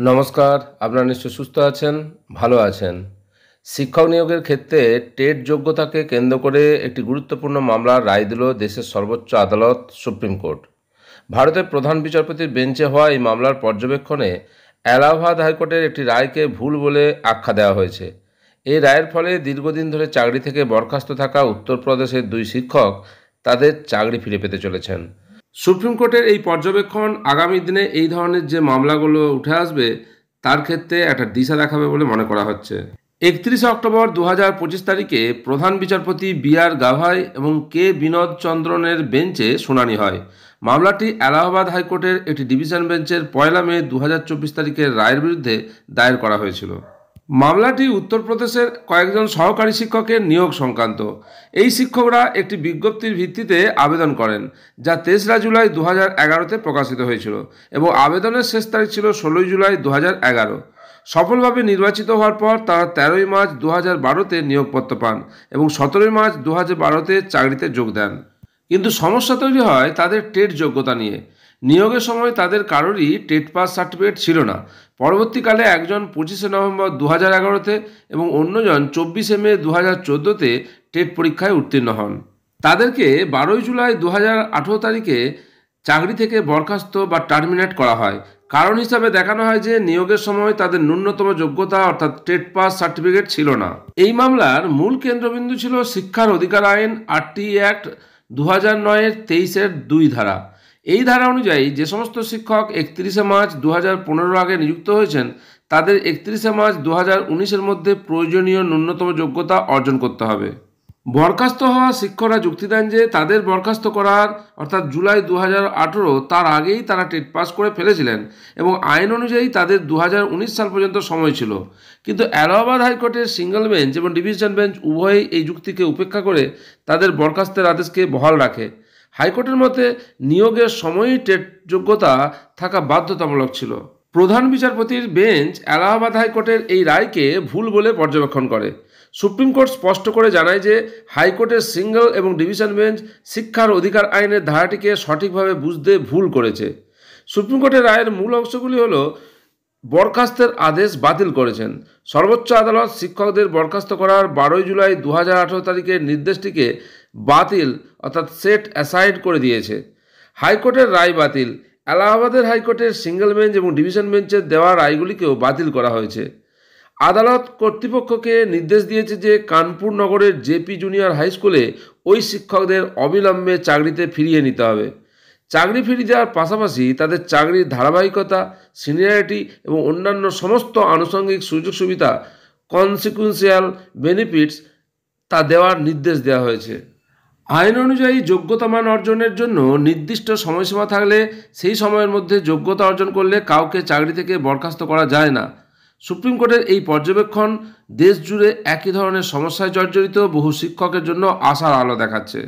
নমস্কার, আপনারা নিশ্চয় সুস্থ আছেন, ভালো আছেন। শিক্ষক নিয়োগের ক্ষেত্রে টেট যোগ্যতাকে কেন্দ্র করে একটি গুরুত্বপূর্ণ মামলার রায় দিল দেশের সর্বোচ্চ আদালত সুপ্রিম কোর্ট। ভারতের প্রধান বিচারপতির বেঞ্চে হওয়া এই মামলার পর্যবেক্ষণে এলাহাবাদ হাইকোর্টের একটি রায়কে ভুল বলে আখ্যা দেওয়া হয়েছে। এই রায়ের ফলে দীর্ঘদিন ধরে চাকরি থেকে বরখাস্ত থাকা উত্তরপ্রদেশের দুই শিক্ষক তাদের চাকরি ফিরে পেতে চলেছেন। সুপ্রিম কোর্টের এই পর্যবেক্ষণ আগামী দিনে এই ধরনের যে মামলাগুলো উঠে আসবে তার ক্ষেত্রে একটা দিশা দেখাবে বলে মনে করা হচ্ছে। 31 অক্টোবর 2025 তারিখে প্রধান বিচারপতি বি.আর. গাভাই এবং কে বিনোদ চন্দ্রনের বেঞ্চে শুনানি হয়। মামলাটি এলাহাবাদ হাইকোর্টের একটি ডিভিশন বেঞ্চের 1 মে 2024 তারিখের রায়ের বিরুদ্ধে দায়ের করা হয়েছিল। মামলাটি উত্তরপ্রদেশের কয়েকজন সহকারী শিক্ষকের নিয়োগ সংক্রান্ত। এই শিক্ষকরা একটি বিজ্ঞপ্তির ভিত্তিতে আবেদন করেন, যা 23 জুলাই 2011-তে প্রকাশিত হয়েছিল এবং আবেদনের শেষ তারিখ ছিল 16 জুলাই 2011। সফলভাবে নির্বাচিত হওয়ার পর তারা 13 মার্চ 2012-তে নিয়োগপত্র পান এবং 17 মার্চ 2012-তে চাকরিতে যোগ দেন। কিন্তু সমস্যা তৈরি হয় তাদের টেট যোগ্যতা নিয়ে। নিয়োগের সময় তাদের কারোরই টেট পাস সার্টিফিকেট ছিল না। পরবর্তীকালে একজন 25 নভেম্বর 2011-তে এবং অন্যজন 24 মে 2014-তে টেট পরীক্ষায় উত্তীর্ণ হন। তাদেরকে 12 জুলাই 2018 তারিখে চাকরি থেকে বরখাস্ত বা টার্মিনেট করা হয়। কারণ হিসাবে দেখানো হয় যে নিয়োগের সময় তাদের ন্যূনতম যোগ্যতা অর্থাৎ টেট পাস সার্টিফিকেট ছিল না। এই মামলার মূল কেন্দ্রবিন্দু ছিল শিক্ষার অধিকার আইন আরটি অ্যাক্ট 2009-এর 23-2 ধারা। এই ধারা অনুযায়ী যে সমস্ত শিক্ষক 31 মার্চ 2015 আগে নিযুক্ত হয়েছেন তাদের 31 মার্চ 2019-এর মধ্যে প্রয়োজনীয় ন্যূনতম যোগ্যতা অর্জন করতে হবে। বরখাস্ত হওয়া শিক্ষকরা যুক্তি দেন যে তাদের বরখাস্ত করার অর্থাৎ জুলাই 2018 তার আগেই তারা টেট পাস করে ফেলেছিলেন এবং আইন অনুযায়ী তাদের 2019 সাল পর্যন্ত সময় ছিল। কিন্তু এলাহাবাদ হাইকোর্টের সিঙ্গল বেঞ্চ এবং ডিভিশন বেঞ্চ উভয়ই এই যুক্তিকে উপেক্ষা করে তাদের বরখাস্তের আদেশকে বহাল রাখে। হাইকোর্টের মতে নিয়োগের সময়ই টেট যোগ্যতা থাকা বাধ্যতামূলক ছিল। প্রধান বিচারপতির বেঞ্চ এলাহাবাদ হাইকোর্টের এই রায়কে ভুল বলে পর্যবেক্ষণ করে। সুপ্রিম কোর্ট স্পষ্ট করে জানায় যে হাইকোর্টের সিঙ্গল এবং ডিভিশন বেঞ্চ শিক্ষার অধিকার আইনের ধারাটিকে সঠিকভাবে বুঝতে ভুল করেছে। সুপ্রিম কোর্টের রায়ের মূল অংশগুলি হল বরখাস্তের আদেশ বাতিল করেছেন। সর্বোচ্চ আদালত শিক্ষকদের বরখাস্ত করার 12 জুলাই 2018 তারিখের নির্দেশটিকে বাতিল অর্থাৎ সেট অ্যাসাইড করে দিয়েছে। হাইকোর্টের রায় বাতিল। এলাহাবাদের হাইকোর্টের সিঙ্গল বেঞ্চ এবং ডিভিশন বেঞ্চের দেওয়া রায়গুলিকেও বাতিল করা হয়েছে। আদালত কর্তৃপক্ষকে নির্দেশ দিয়েছে যে কানপুর নগরের জেপি জুনিয়র হাই স্কুলে ওই শিক্ষকদের অবিলম্বে চাকরিতে ফিরিয়ে নিতে হবে। চাকরি ফিরিয়ে দেওয়ার পাশাপাশি তাদের চাকরির ধারাবাহিকতা, সিনিয়রিটি এবং অন্যান্য সমস্ত আনুষঙ্গিক সুযোগ সুবিধা কনসিকুয়েন্সিয়াল বেনিফিটস তা দেওয়ার নির্দেশ দেওয়া হয়েছে। আইন অনুযায়ী যোগ্যতা মান অর্জনের জন্য নির্দিষ্ট সময়সীমা থাকলে সেই সময়ের মধ্যে যোগ্যতা অর্জন করলে কাউকে চাকরি থেকে বরখাস্ত করা যায় না। সুপ্রিম কোর্টের এই পর্যবেক্ষণ দেশ জুড়ে একই ধরনের সমস্যায় জর্জরিত বহু শিক্ষকের জন্য আশার আলো দেখাচ্ছে।